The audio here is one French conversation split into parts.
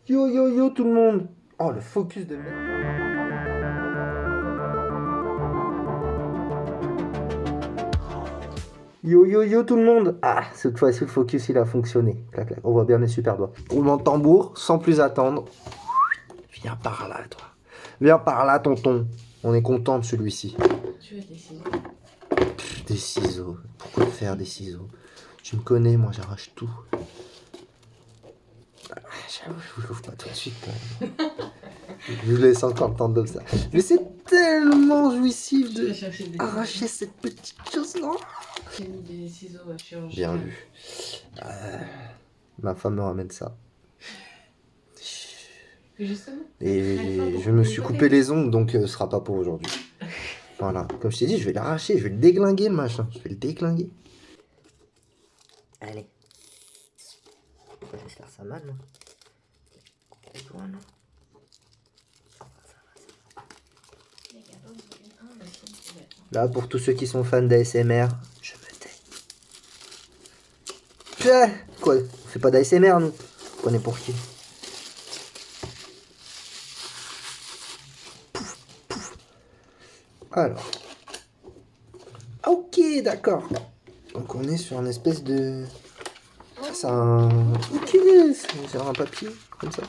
Yo yo yo tout le monde. Oh le focus de merde. Yo yo yo tout le monde. Ah, cette fois-ci le focus il a fonctionné. Clac, clac. On voit bien mes super doigts. Roulement de tambour, sans plus attendre. Viens par là toi. Viens par là tonton. On est content de celui-ci. Tu veux des ciseaux? Des ciseaux. Pourquoi faire des ciseaux? Tu me connais, moi j'arrache tout. Ah, j'avoue, je vous l'ouvre pas tout de suite quand même. Je vous laisse encore le temps de ça. Mais c'est tellement jouissif de arracher cette petite chose là. J'ai mis des ciseaux chirurgicaux. Bien vu. Ma femme me ramène ça. Justement. Et je me suis coupé les ongles, donc ce sera pas pour aujourd'hui. Voilà. Comme je t'ai dit, je vais l'arracher, je vais le déglinguer le machin. Je vais le déglinguer. Allez. Je vais faire ça mal, non? Là, pour tous ceux qui sont fans d'ASMR, je me tais. Putain, quoi? On fait pas d'ASMR, nous? On est pour qui? Pouf, pouf. Alors. Ok, d'accord. Donc on est sur une espèce de... C'est un... Ok, c'est un papier, comme ça.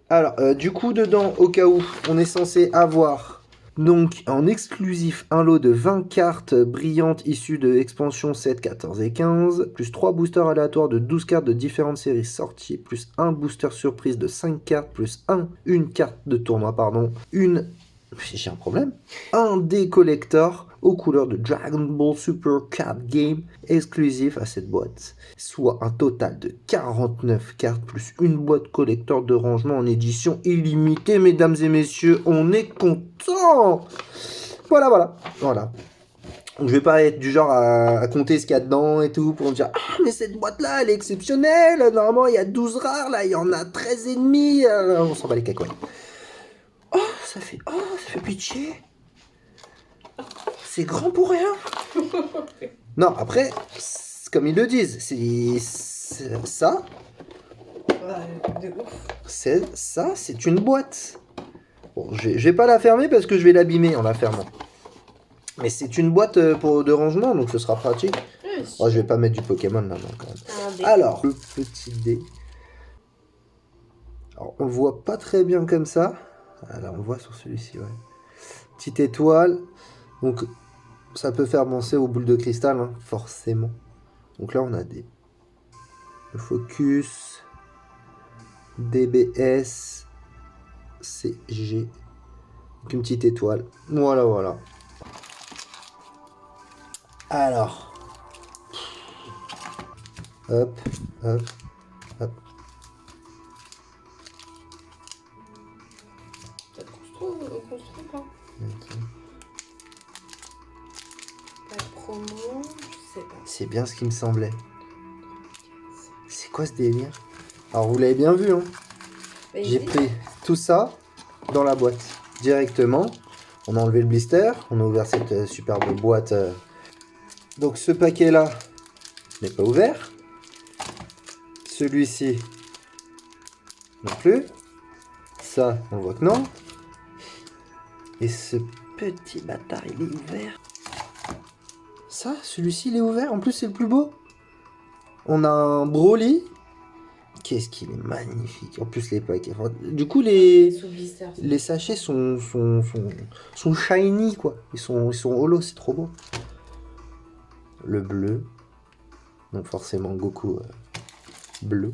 Alors, du coup, dedans, au cas où, on est censé avoir... Donc, en exclusif, un lot de 20 cartes brillantes issues de expansion 7, 14 et 15, plus 3 boosters aléatoires de 12 cartes de différentes séries sorties, plus un booster surprise de 5 cartes, plus une carte de tournoi, pardon, j'ai un problème. Un dé collector aux couleurs de Dragon Ball Super Card Game exclusif à cette boîte. Soit un total de 49 cartes plus une boîte collector de rangement en édition illimitée, mesdames et messieurs, on est content. Voilà. Donc, je vais pas être du genre à compter ce qu'il y a dedans et tout pour me dire ah mais cette boîte là elle est exceptionnelle, normalement il y a 12 rares, là il y en a 13 et demi, on s'en bat les cacahuètes. Oh ça fait pitié. C'est grand pour rien. Non, après, comme ils le disent, c'est ça. De ouf. C'est une boîte. Bon, je vais pas la fermer parce que je vais l'abîmer en la fermant. Mais c'est une boîte de rangement, donc ce sera pratique. Oh, je vais pas mettre du Pokémon là-dedans quand même. Alors, le petit dé. Alors, on le voit pas très bien comme ça. Ah, là, on le voit sur celui-ci, ouais. Petite étoile. Donc, ça peut faire penser aux boules de cristal, hein, forcément. Donc là, on a le focus, DBS, CG, donc une petite étoile. Voilà. Alors, hop. Ça te construit pas? Pas de promo, je sais pas. C'est bien ce qui me semblait. C'est quoi ce délire? Alors, vous l'avez bien vu, hein. J'ai pris tout ça dans la boîte directement. On a enlevé le blister, on a ouvert cette superbe boîte. Donc ce paquet-là n'est pas ouvert. Celui-ci non plus. Ça, on voit que non. Et ce petit bâtard, il est ouvert. Ça, celui-ci, il est ouvert. En plus, c'est le plus beau. On a un Broly. Qu'est-ce qu'il est magnifique. En plus, les paquets. Enfin, du coup, les sachets sont shiny, quoi. Ils sont holo, c'est trop beau. Le bleu. Donc forcément, Goku bleu.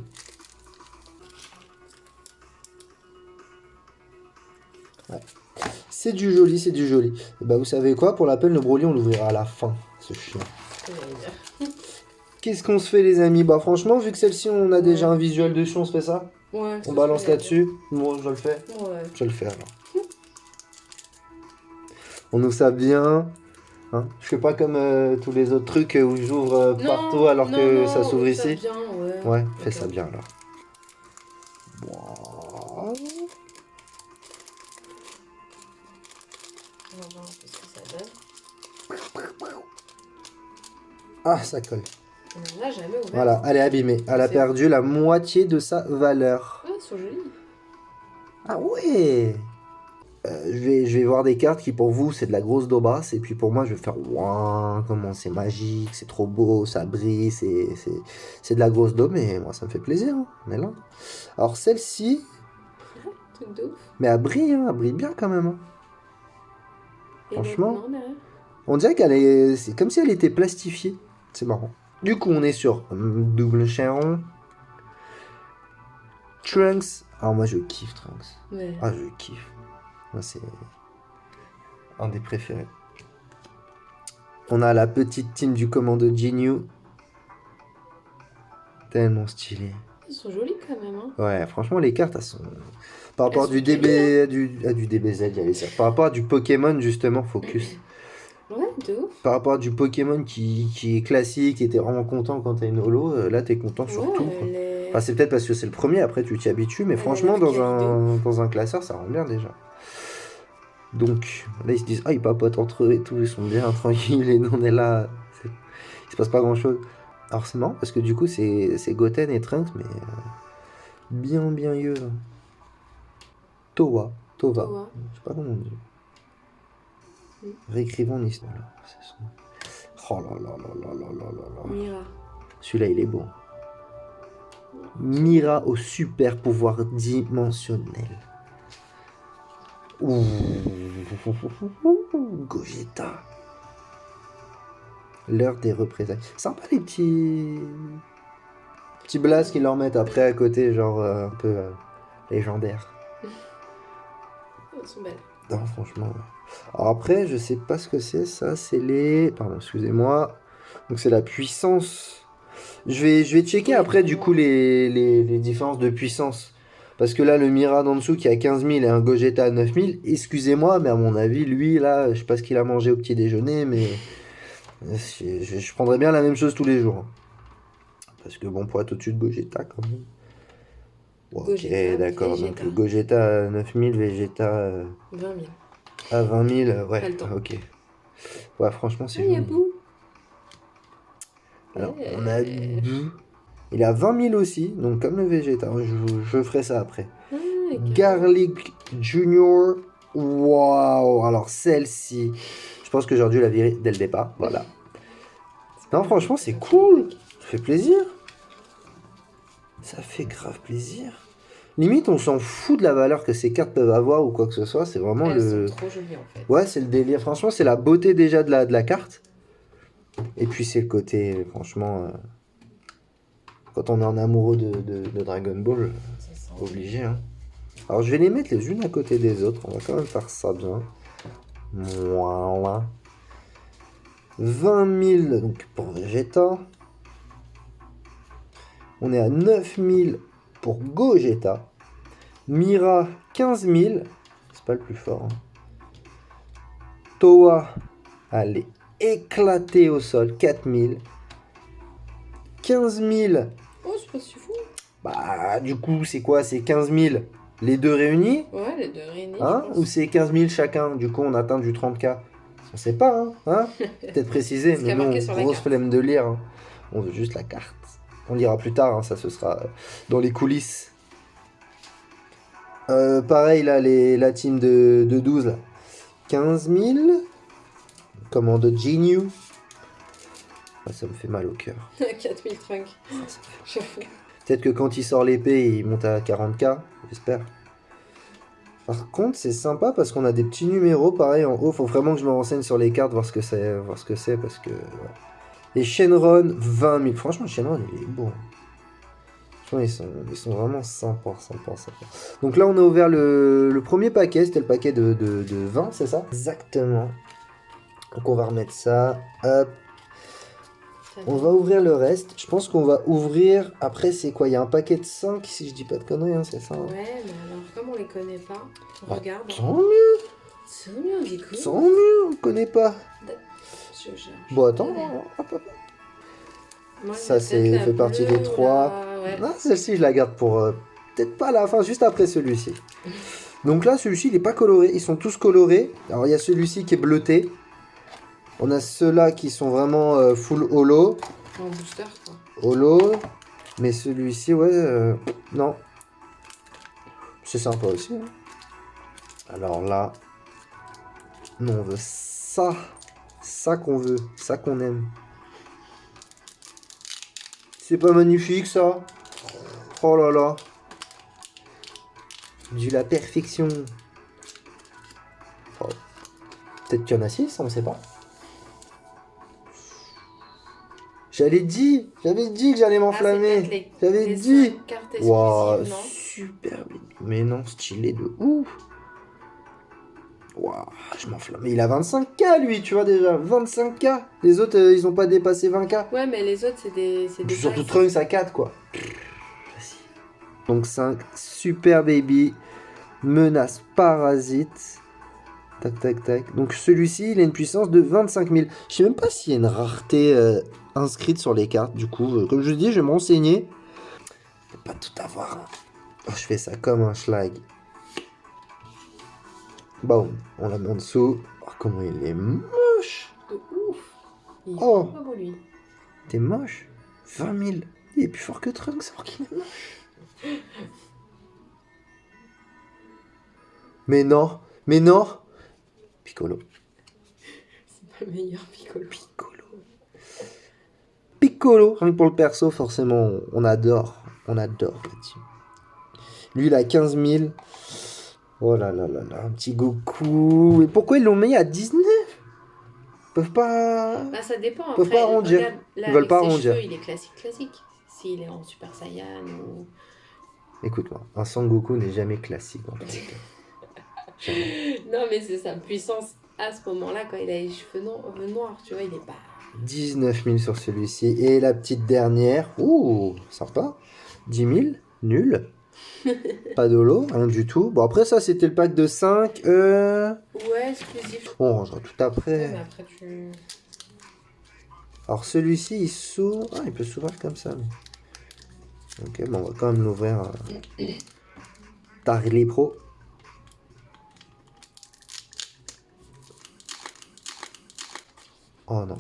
Ouais. C'est du joli. Et bah, vous savez quoi? Pour la peine, le Broly, on l'ouvrira à la fin, ce chien. Qu'est-ce qu'on se fait, les amis? Bah, franchement, vu que celle-ci, on a déjà un visuel dessus, on se fait ça? Ouais. On balance là-dessus? Moi, je le fais? Ouais. Je le fais alors. On ouvre ça bien. Hein, je fais pas comme tous les autres trucs où j'ouvre partout alors que ça s'ouvre ici. Bien, ouais, fais ça bien alors. Wow. On va voir un peu ce que ça donne. Ah, ça colle. On n'a jamais ouvert. Voilà, elle est abîmée. Elle a C'est- perdu la moitié de sa valeur. Ah, elles sont jolies. Ah ouais. Je vais voir des cartes qui pour vous c'est de la grosse daubasse et puis pour moi je vais faire ouin, comment c'est magique, c'est trop beau, ça brille, c'est de la grosse daube mais moi ça me fait plaisir, hein. On est là. Alors celle-ci, Truc de ouf. mais elle brille bien quand même, hein. Et Franchement. l'autre, non, derrière. On dirait qu'elle est, c'est comme si elle était plastifiée, c'est marrant. Du coup on est sur double Charon, Trunks. Alors moi je kiffe Trunks. Ouais. Ah je kiffe. Moi c'est un des préférés. On a la petite team du commando Jinyu. Tellement stylé. Elles sont jolies quand même. Hein. Ouais, franchement, les cartes, elles sont. Par rapport Elles du sont DB, du DBZ, j'allais dire. Par rapport à du Pokémon, justement, Focus. Ouais, de ouf. Par rapport à du Pokémon qui est classique et t'es vraiment content quand t'as une holo, là t'es content sur Ouais, tout, quoi. elle est... Enfin, c'est peut-être parce que c'est le premier, après tu t'y habitues, mais Elle a franchement, l'air quali dans un classeur, ça rend bien déjà. Donc, là ils se disent, ah, ils papotent entre eux et tout, ils sont bien tranquilles, et nous on est là, il se passe pas grand chose. Alors c'est marrant parce que du coup, c'est Goten et Trunks, mais bien mieux. Tova. Towa. Je sais pas comment on dit. Mm. Réécrivons l'histoire. Là. C'est son- Oh là là là là là là là là. Mira. Celui-là, il est beau. Mira au super pouvoir dimensionnel. Ouh. Gogeta. L'heure des représailles. Sympa les petits blasts qu'ils leur mettent après à côté, genre un peu légendaire. Elles sont belles. Non, franchement. Ouais. Alors après, je sais pas ce que c'est, ça, c'est les... Pardon, excusez-moi. Donc c'est la puissance. Je vais checker après, du coup, les différences de puissance. Parce que là, le Mira d'en dessous qui a 15 000 et un Gogeta à 9 000, excusez-moi, mais à mon avis, lui, là, je sais pas ce qu'il a mangé au petit déjeuner, mais je prendrais bien la même chose tous les jours. Parce que bon, pour être au-dessus de Gogeta, quand même. Ouais, ok, Gogeta, d'accord. Vegeta. Donc Gogeta à 9 000, Vegeta 20 000. à 20 000, Pas ouais, le temps. ok. Ouais, franchement, c'est Ah, il y a joli. Boo. Alors, on a Boo. Il a 20 000 aussi, donc comme le Vegeta, je ferai ça après. Ah, ok. Garlic Junior. Waouh! Alors, celle-ci, je pense que j'aurais dû la virer dès le départ. Voilà. Non, franchement, c'est cool. Ça fait plaisir. Ça fait grave plaisir. Limite, on s'en fout de la valeur que ces cartes peuvent avoir ou quoi que ce soit. C'est vraiment Elles le. sont trop jolies en fait. Ouais, c'est le délire. Franchement, c'est la beauté déjà de la carte. Et puis, c'est le côté, franchement. Quand on est un amoureux de Dragon Ball, Ça sent. obligé. Hein. Alors, je vais les mettre les unes à côté des autres. On va quand même faire ça bien. Voilà. 20 000 donc, pour Vegeta. On est à 9 000 pour Gogeta. Mira, 15 000. C'est pas le plus fort. Hein. Towa, elle est éclatée au sol. 4 000. 15 000. Oh, c'est pas si fou. Bah, du coup, c'est quoi? C'est 15 000 les deux réunis? Ouais, les deux réunis. Hein? je pense. Ou c'est 15 000 chacun? Du coup, on atteint du 30K. On sait pas, hein? Hein? Peut-être préciser, Ce mais qu'il y a nous, marqué sur la grosse carte. flemme de lire. Hein. On veut juste la carte. On lira plus tard, hein, ça ce sera dans les coulisses. Pareil, là, la team de 12, là. 15 000. Commande Jinyu. Ah, ça me fait mal au cœur. 4000 trunks. Ah, ça fait- J'avoue. Peut-être que quand il sort l'épée, il monte à 40K, j'espère. Par contre, c'est sympa parce qu'on a des petits numéros, pareil, en haut. Faut vraiment que je me renseigne sur les cartes, voir ce que c'est, parce que... Ouais. Et Shenron, 20 000. Franchement, Shenron, il est beau. Franchement, ils sont vraiment sympas. Donc là, on a ouvert le premier paquet. C'était le paquet de 20, c'est ça? Exactement. Donc on va remettre ça. Hop. On va ouvrir le reste. Je pense qu'on va ouvrir... Après, c'est quoi? Il y a un paquet de 5, si je dis pas de conneries, hein, c'est ça? Hein. Ouais, mais alors, comme on les connaît pas, on Bah, regarde. Tant mieux. C'est mieux, du coup. Tant mieux, on connaît pas. Je- Bon, attends. Hop. Moi, Ça, j'ai peut-être c'est la fait partie bleue des ou 3. Ouais. Non, celle-ci, je la garde pour... peut-être pas à la fin, juste après celui-ci. Donc là, celui-ci, il est pas coloré. Ils sont tous colorés. Alors, il y a celui-ci qui est bleuté. On a ceux-là qui sont vraiment full holo. En booster, quoi. holo. Mais celui-ci, ouais, non. C'est sympa aussi. Hein. Alors là, nous on veut ça. Ça qu'on veut, ça qu'on aime. C'est pas magnifique ça? Oh là là. Du la perfection. Oh. Peut-être qu'il y en a 6, on ne sait pas. J'avais dit que j'allais m'enflammer. J'avais dit. Waouh, super. Mais non, stylé de ouf. Waouh, je m'enflamme. Mais il a 25K lui, tu vois déjà. 25K. Les autres, ils ont pas dépassé 20K. Ouais, mais les autres, c'est des surtout Trunks à 4, quoi. Donc 5, Super Baby, Menace Parasite. Tac, tac, tac. Donc celui-ci, il a une puissance de 25 000. Je sais même pas s'il y a une rareté inscrite sur les cartes. Du coup, comme je dis, je vais me renseigner. Je peux pas tout avoir. Oh, je fais ça comme un schlag. Bon, on la met en dessous. Oh, comment il est moche. De ouf. Il est pas beau, lui. T'es moche. 20 000. Il est plus fort que Trunks, alors qu'il est moche. Mais non. Piccolo. C'est pas le meilleur Piccolo. Piccolo. Rien que pour le perso, forcément, on adore. La team. Lui, il a 15 000. Oh là là là là, un petit Goku. Mais pourquoi ils l'ont mis à 19? Ils peuvent pas... Bah ça dépend. Ils peuvent pas arrondir. Regarde, là, Ils veulent pas arrondir. Cheveux, il est classique. S'il est en Super Saiyan ou... Écoute-moi, un Sangoku n'est jamais classique en fait. Non mais c'est sa puissance à ce moment-là quand il a les cheveux noirs, tu vois, il est pas... 19 000 sur celui-ci. Et la petite dernière. Ouh, sympa. 10 000, nul. Pas de lot, rien du tout. Bon, après, ça, c'était le pack de 5. Ouais, exclusif. On rangera tout après. Ouais, mais après, tu... Alors, celui-ci, il s'ouvre. Ah, il peut s'ouvrir comme ça. Mais... Ok, bon, on va quand même l'ouvrir. Tarly Pro. Oh non.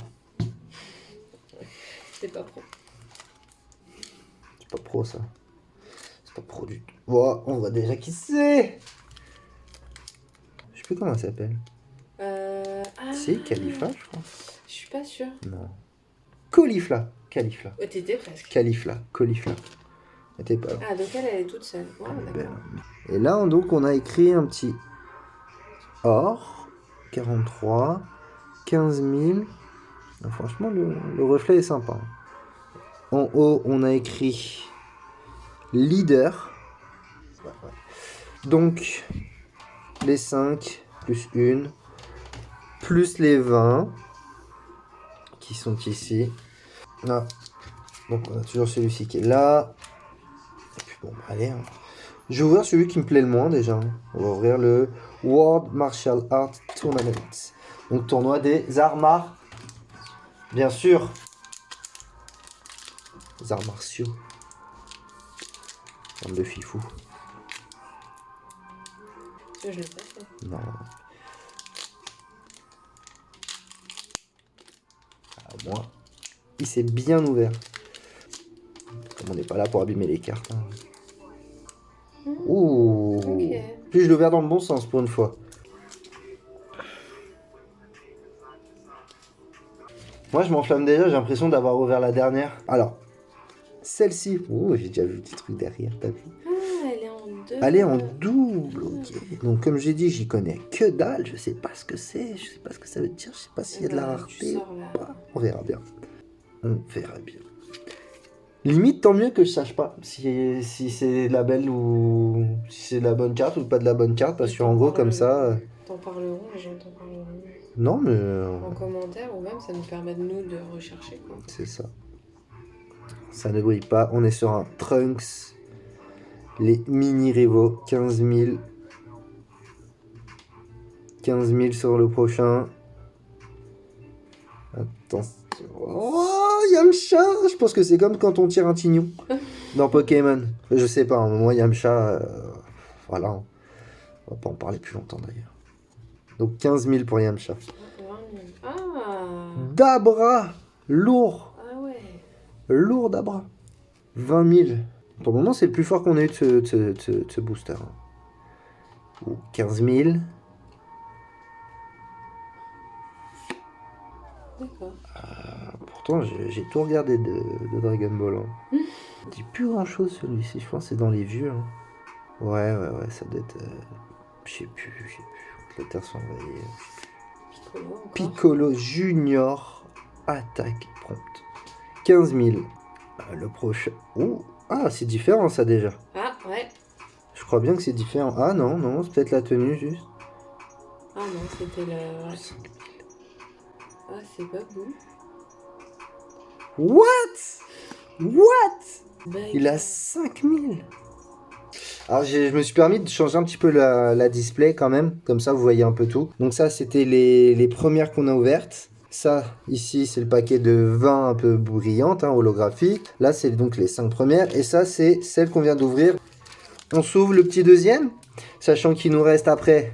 C'est pas pro. C'est pas pro, ça. C'est pas pro du tout. Bon, on voit déjà qui c'est. Je sais plus comment elle s'appelle. C'est Califla, je crois. Je suis pas sûre. Non. Califla. Ouais, t'étais presque. Califla. T'es pas là. Ah, donc elle est toute seule. Ouais, d'accord. Et là, donc, on a écrit un petit or. 43. 15 000. Ah, franchement, le reflet est sympa. En haut, on a écrit leader. Donc, les 5 plus 1 plus les 20 qui sont ici. Ah. Donc, on a toujours celui-ci qui est là. Et puis, bon, allez. Hein. Je vais ouvrir celui qui me plaît le moins déjà. On va ouvrir le World Martial Arts Tournament. Donc, tournoi des arts martiaux. Bien sûr. Les arts martiaux. Bande de fifou. Je l'ai pas fait. Non. À moi. Il s'est bien ouvert. Comme on n'est pas là pour abîmer les cartes. Hein. Ouh. Okay. Puis je l'ai ouvert dans le bon sens pour une fois. Moi, je m'enflamme déjà, j'ai l'impression d'avoir ouvert la dernière. Alors, celle-ci. Ouh, j'ai déjà vu le petit truc derrière, t'as vu? Ah, elle est en deux. Elle est en double, ok. Donc, comme j'ai dit, j'y connais que dalle. Je sais pas ce que c'est, je sais pas ce que ça veut dire, je sais pas s'il y a de la rareté ou pas. On verra bien. Limite, tant mieux que je sache pas si c'est de la belle ou si c'est de la bonne carte ou pas de la bonne carte, parce que en gros, comme ça. T'en parleront, les gens t'en parleront. Non, mais. En commentaire, ou même ça nous permet de nous de rechercher, quoi. C'est ça. Ça ne brille pas. On est sur un Trunks. Les mini Revo. 15 000. 15 000 sur le prochain. Attention. Oh, Yamcha. Je pense que c'est comme quand on tire un tignon dans Pokémon. Je sais pas, moi Yamcha, voilà. On va pas en parler plus longtemps d'ailleurs. Donc 15 000 pour Yamcha. Ah. Dabra, lourd. Ah ouais. Lourd à bras. 20 000. Pour le moment, c'est le plus fort qu'on a eu de ce booster. Ou 15 000. D'accord. Pourtant, j'ai tout regardé de Dragon Ball. Hein. Il dit plus grand chose celui-ci, je pense que c'est dans les vieux. Hein. Ouais, ça doit être. Je sais plus. La terre sont envahie. Piccolo encore. Piccolo Junior. Attaque prompte. 15 000. Le prochain. Oh, ah, c'est différent ça déjà. Ah, ouais. Je crois bien que c'est différent. Ah non, c'est peut-être la tenue juste. Ah non, c'était le... Ouais. Ah, c'est pas beau. What? Bah, Il a 5 000. Alors je me suis permis de changer un petit peu la display quand même, comme ça vous voyez un peu tout. Donc ça c'était les premières qu'on a ouvertes. Ça ici c'est le paquet de 20 un peu brillantes, hein, holographiques. Là c'est donc les 5 premières et ça c'est celle qu'on vient d'ouvrir. On s'ouvre le petit deuxième, sachant qu'il nous reste après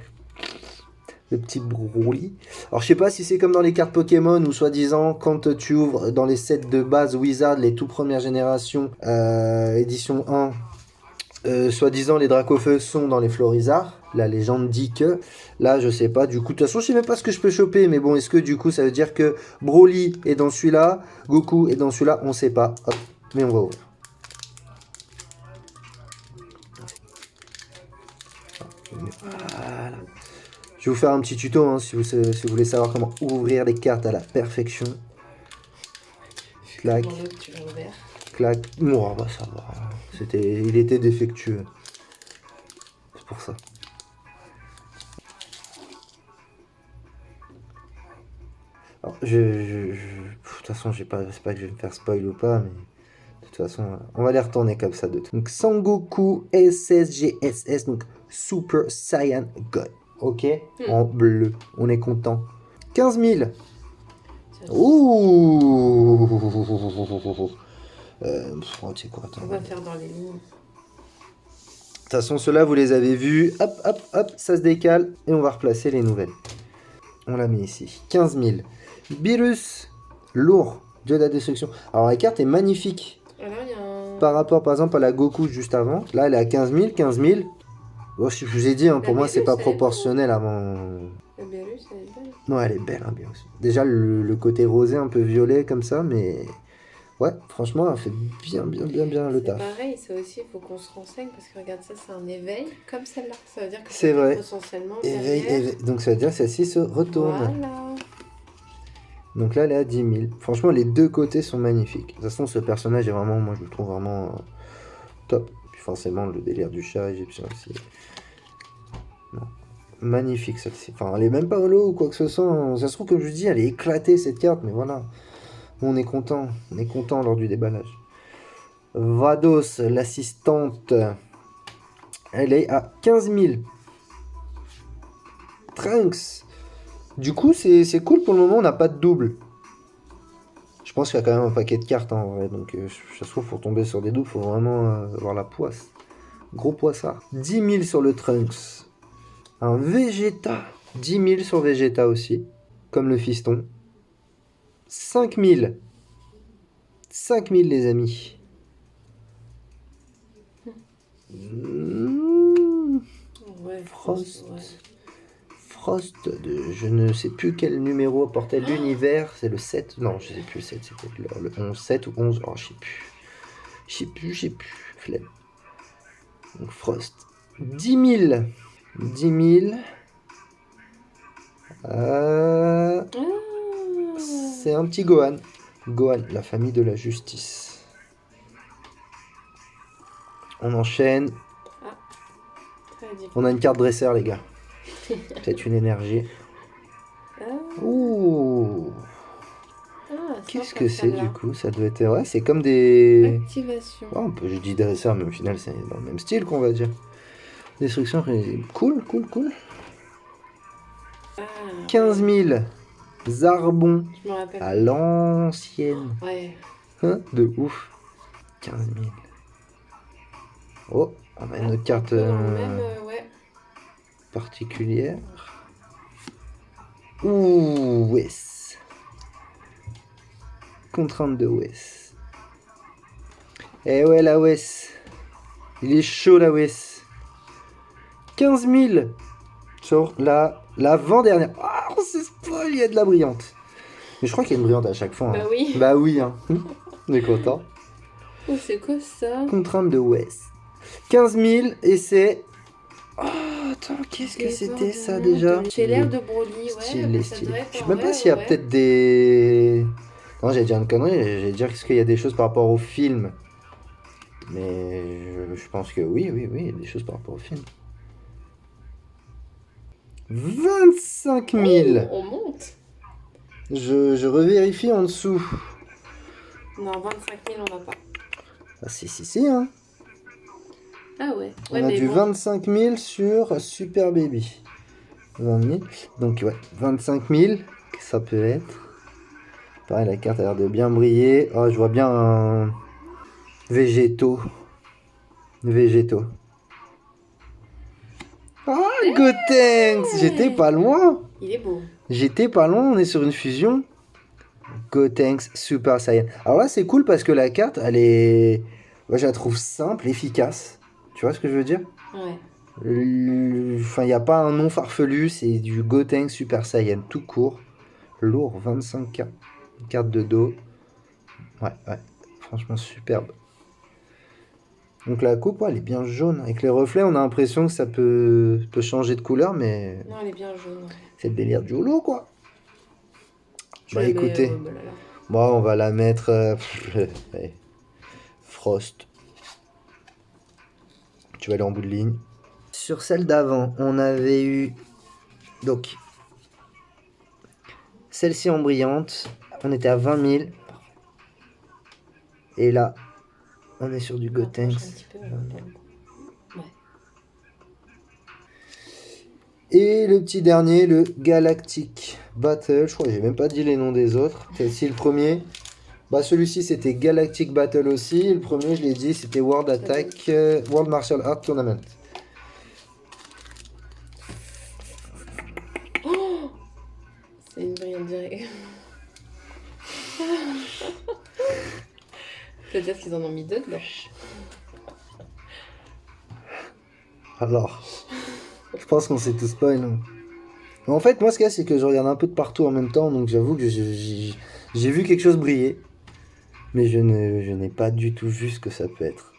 le petit Broly. Alors je sais pas si c'est comme dans les cartes Pokémon où soi-disant quand tu ouvres dans les sets de base Wizard, les tout premières générations, édition 1, soi-disant les Dracofeu sont dans les Florizards. La légende dit que. Là je sais pas. Du coup de toute façon je sais même pas ce que je peux choper. Mais bon est-ce que du coup ça veut dire que Broly est dans celui-là, Goku est dans celui-là, on sait pas. Hop, mais on va ouvrir. Voilà. Je vais vous faire un petit tuto hein, si vous voulez savoir comment ouvrir les cartes à la perfection. Clac. Tu l'as ouvert. Clac. Oh, bah ça va. Il était défectueux. C'est pour ça. Alors, de toute façon, c'est pas que je vais me faire spoil ou pas, mais de toute façon, on va les retourner comme ça de tout. Donc Sangoku SSGSS, donc Super Saiyan God. Ok, en bleu. On est content. 15 000. Ouh. Oh, tu sais quoi, attends. On va faire dans les lignes. De toute façon, ceux-là, vous les avez vus. Hop, ça se décale. Et on va replacer les nouvelles. On la met ici. 15 000. Beerus, lourd, dieu de la destruction. Alors, la carte est magnifique. Alors, il y a un... Par rapport, par exemple, à la Goku juste avant. Là, elle est à 15 000, 15 000. Bon, je vous ai dit, hein, pour moi, c'est pas proportionnel avant... La Beerus, elle est belle. Non, elle est belle, hein, bien sûr. Déjà, le côté rosé, un peu violet, comme ça, mais... Ouais, franchement, elle fait bien le taf. Pareil, ça aussi, il faut qu'on se renseigne parce que regarde, ça, c'est un éveil comme celle-là. Ça veut dire que c'est vrai. Essentiellement Éveil. Donc ça veut dire que celle-ci se retourne. Voilà. Donc là, elle est à 10 000. Franchement, les deux côtés sont magnifiques. De toute façon, ce personnage est vraiment, moi, je le trouve vraiment top. Puis forcément, le délire du chat égyptien aussi. Non. Magnifique celle-ci. Enfin, elle est même pas holo ou quoi que ce soit. Ça se trouve, comme je dis, elle est éclatée cette carte, mais voilà. On est content. On est content lors du déballage. Vados, l'assistante, elle est à 15 000. Trunks. Du coup, c'est cool pour le moment, on n'a pas de double. Je pense qu'il y a quand même un paquet de cartes en vrai, donc ça se trouve, pour tomber sur des doubles, il faut vraiment avoir la poisse. Gros poissard. 10 000 sur le Trunks. Un Vegeta. 10 000 sur Vegeta aussi, comme le fiston. 5 000. 5 000 les amis. Ouais, Frost. Ouais. Frost de je ne sais plus quel numéro portait l'univers. C'est le 7. Non, je sais plus. 7, c'est peut-être le 11, 7 ou 11. Oh, je sais plus. Flemme. Donc Frost. 10 000. 10 000. C'est un petit Gohan. Gohan, la famille de la justice. On enchaîne. On a une carte dresseur, les gars. Peut-être une énergie. Ouh. Qu'est-ce que c'est du coup? Ça doit être... Ouais, c'est comme des... Activation. Oh, je dis dresseur, mais au final, c'est dans le même style qu'on va dire. Destruction. Cool. 15 000. Zarbon. Je me rappelle. À l'ancienne. Ouais. Hein, de ouf. 15 000. Oh, on a une autre carte particulière. Ouh, Wes. Contrainte de Wes. Eh ouais, la Wes. Il est chaud, la Wes. 15 000 sur l'avant-dernière. Ah, on s'est spoil, il y a de la brillante. Mais je crois qu'il y a une brillante à chaque fois. Bah hein. oui. Bah oui, hein. On est content. Oh, c'est quoi ça? Contrainte de Wes. 15 000 et c'est... Oh, attends, qu'est-ce que c'était ça déjà? J'ai l'air de Broly, ouais. Stylé, Ça stylé. devrait être Je sais en même pas vrai, s'il y a ouais. peut-être des... Non, j'allais dire une connerie, j'allais dire qu'il y a des choses par rapport au film. Mais je pense que oui, il y a des choses par rapport au film. 25 000. Oh, on monte. Je revérifie en dessous. Non, 25 000, on n'a pas. Ah, si, hein. Ah ouais. On a du 25 000 sur Super Baby. 20 000. Donc, ouais, 25 000, ça peut être. Pareil, la carte a l'air de bien briller. Oh, je vois bien un végétaux. Ah, Gotenks! J'étais pas loin. Il est beau. J'étais pas loin, on est sur une fusion. Gotenks Super Saiyan. Alors là, c'est cool parce que la carte, elle est... Moi, je la trouve simple, efficace. Tu vois ce que je veux dire? Ouais. Enfin, il n'y a pas un nom farfelu, c'est du Gotenks Super Saiyan tout court. Lourd, 25K. Carte de dos. Ouais. Franchement, superbe. Donc la coupe, ouais, elle est bien jaune. Avec les reflets, on a l'impression que ça peut changer de couleur, mais... Non, elle est bien jaune. C'est le délire du holo, quoi. Bah écoutez, Là. moi on va la mettre allez, Frost. Tu vas aller en bout de ligne. Sur celle d'avant, on avait eu donc celle-ci en brillante. On était à 20 000. Et là, on est sur du Gotenks. Ouais. Et le petit dernier, le Galactic Battle. Je crois que j'ai même pas dit les noms des autres. Celle-ci, le premier. Bah celui-ci c'était Galactic Battle aussi. Le premier, je l'ai dit, c'était World Attack, World Martial Art Tournament. Oh, c'est une brillante direct. Peut-être qu'ils en ont mis deux dedans. Alors, je pense qu'on s'est tous spoil. Hein. En fait, moi, ce qu'il y a, c'est que je regarde un peu de partout en même temps, donc j'avoue que j'ai vu quelque chose briller, mais je n'ai pas du tout vu ce que ça peut être.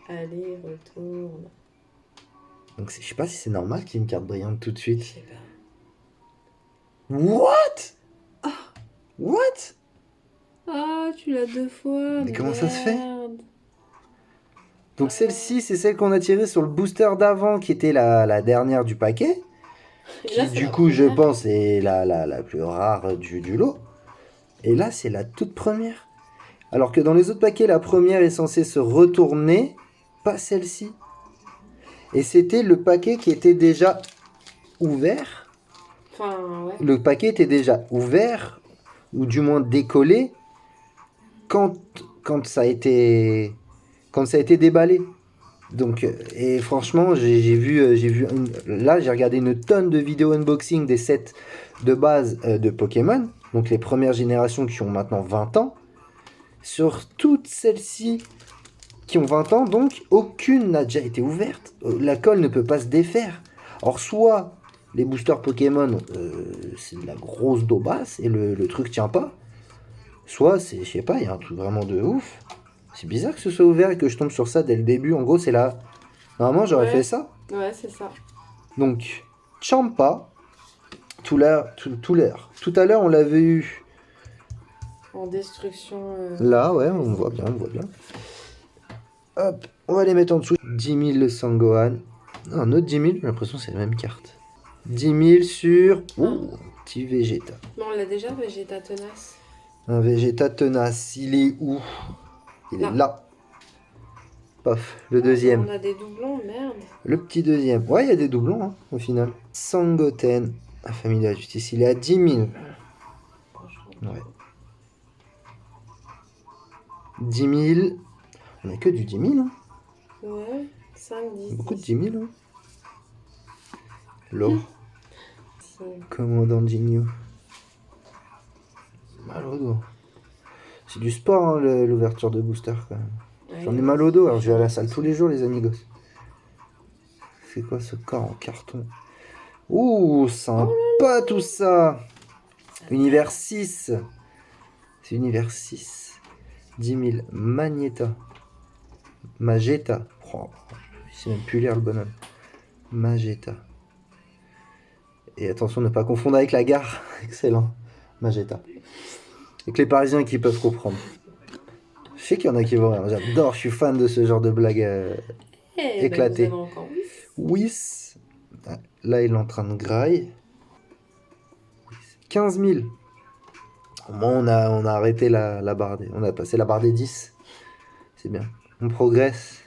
Allez, retourne. Donc, je sais pas si c'est normal qu'il y ait une carte brillante tout de suite. Je sais pas. What? What? Ah, tu l'as deux fois. Mais comment ça se fait? Merde. Donc, celle-ci, c'est celle qu'on a tirée sur le booster d'avant, qui était la dernière du paquet. Et là, Qui, du coup, je pense, est la plus rare du lot. Et là, c'est la toute première. Alors que dans les autres paquets, la première est censée se retourner, pas celle-ci. Et c'était le paquet qui était déjà ouvert. Enfin, ouais. Le paquet était déjà ouvert, ou du moins décollé, quand ça a été déballé. Donc, et franchement, j'ai vu là, j'ai regardé une tonne de vidéos unboxing des sets de base de Pokémon, donc les premières générations qui ont maintenant 20 ans. Sur toutes celles-ci qui ont 20 ans, donc aucune n'a déjà été ouverte. La colle ne peut pas se défaire. Or, soit les boosters Pokémon, c'est de la grosse daubasse et le truc tient pas, soit c'est, je sais pas, il y a un truc vraiment de ouf. C'est bizarre que ce soit ouvert et que je tombe sur ça dès le début. En gros, c'est là. Normalement, j'aurais fait ça. Ouais, c'est ça. Donc, Champa, tout à l'heure, on l'avait eu. En destruction. Là, ouais, on voit bien. Hop, on va les mettre en dessous. 10 000 le Sangohan. Non, un autre 10 000, j'ai l'impression que c'est la même carte. 10 000 sur. Oh, un petit Vegeta. Non, on l'a déjà, Vegeta tenace. Un Vegeta tenace. Il est où? Il est là. Paf, le deuxième. On a des doublons, merde. Le petit deuxième. Ouais, il y a des doublons, hein, au final. Sangoten, la famille de la justice, il est à 10 000. Ouais. 10 000. On a que du 10 000, hein. Ouais, 5, 10. Beaucoup de 10 000, hein. L'or. Si. Commandant Jinyu. Mal au dos. C'est du sport, hein, l'ouverture de booster, quand même. J'en ai mal au dos, alors je vais à la salle tous les jours, les amigos. C'est quoi ce corps en carton? Ouh, sympa tout ça. Univers 6. C'est univers 6. 10 000. Magnéta. Magetta. Oh, je sais même plus lire le bonhomme. Magetta. Et attention, ne pas confondre avec la gare. Excellent. Magetta. Et que les Parisiens qui peuvent comprendre. Je sais qu'il y en a qui vont rire. J'adore, je suis fan de ce genre de blague éclatée. Whis. Là, il est en train de graille. 15 000. Au moins, on a arrêté la barre des... On a passé la barre des 10. C'est bien. On progresse.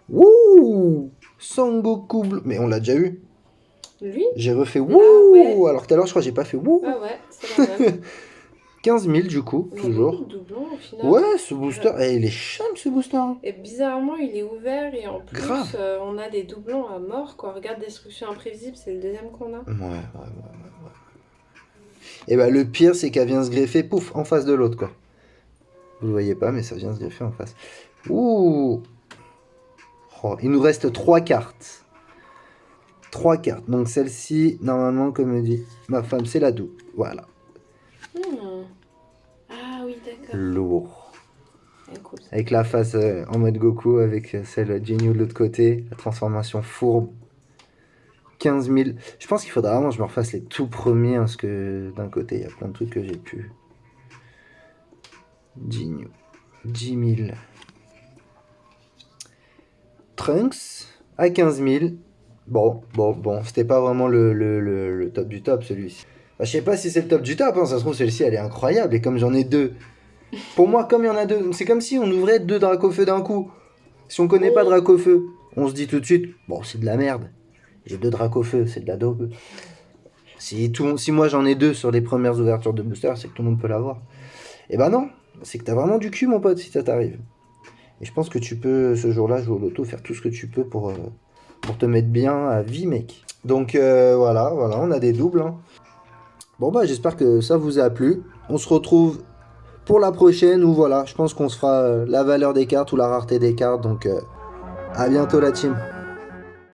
Wouh, Sangoku Bleu. Mais on l'a déjà eu. Lui? J'ai refait wouh. Ouais. Alors tout à l'heure, je crois que j'ai pas fait wouh. Ah ouais, c'est la même. 15 000 du coup, toujours. Doublon au final. Ouais, ce booster. Eh, il est chum ce booster. Et bizarrement, il est ouvert et en plus, Grave. on a des doublons à mort, quoi. Regarde Destruction Imprévisible, c'est le deuxième qu'on a. Ouais. Et bah, le pire, c'est qu'elle vient se greffer, pouf, en face de l'autre, quoi. Vous le voyez pas, mais ça vient se greffer en face. Ouh. Oh, il nous reste 3 cartes. 3 cartes. Donc celle-ci, normalement, comme me dit ma femme, c'est la double. Voilà. Ah oui, d'accord. Lourd. Cool. Avec la face en mode Goku, avec celle Jinyu de l'autre côté. La transformation fourbe. 15 000. Je pense qu'il faudra vraiment que je me refasse les tout premiers, parce que d'un côté, il y a plein de trucs que j'ai pu. Jinyu. 10 000. Trunks à 15 000. Bon, c'était pas vraiment le top du top, celui-ci. Bah, je sais pas si c'est le top du top, hein. Ça se trouve, celle-ci, elle est incroyable, et comme j'en ai 2. Pour moi, comme il y en a 2, c'est comme si on ouvrait 2 Dracofeu d'un coup. Si on connaît pas Dracofeu, on se dit tout de suite, bon, c'est de la merde. J'ai 2 Dracofeu, c'est de la dope. Si moi j'en ai 2 sur les premières ouvertures de booster, c'est que tout le monde peut l'avoir. Et bah non, c'est que t'as vraiment du cul, mon pote, si ça t'arrive. Et je pense que tu peux, ce jour-là, jouer au loto, faire tout ce que tu peux pour te mettre bien à vie, mec. Donc voilà, on a des doubles. Hein. Bon bah j'espère que ça vous a plu. On se retrouve pour la prochaine, où voilà, je pense qu'on se fera la valeur des cartes ou la rareté des cartes. Donc à bientôt la team.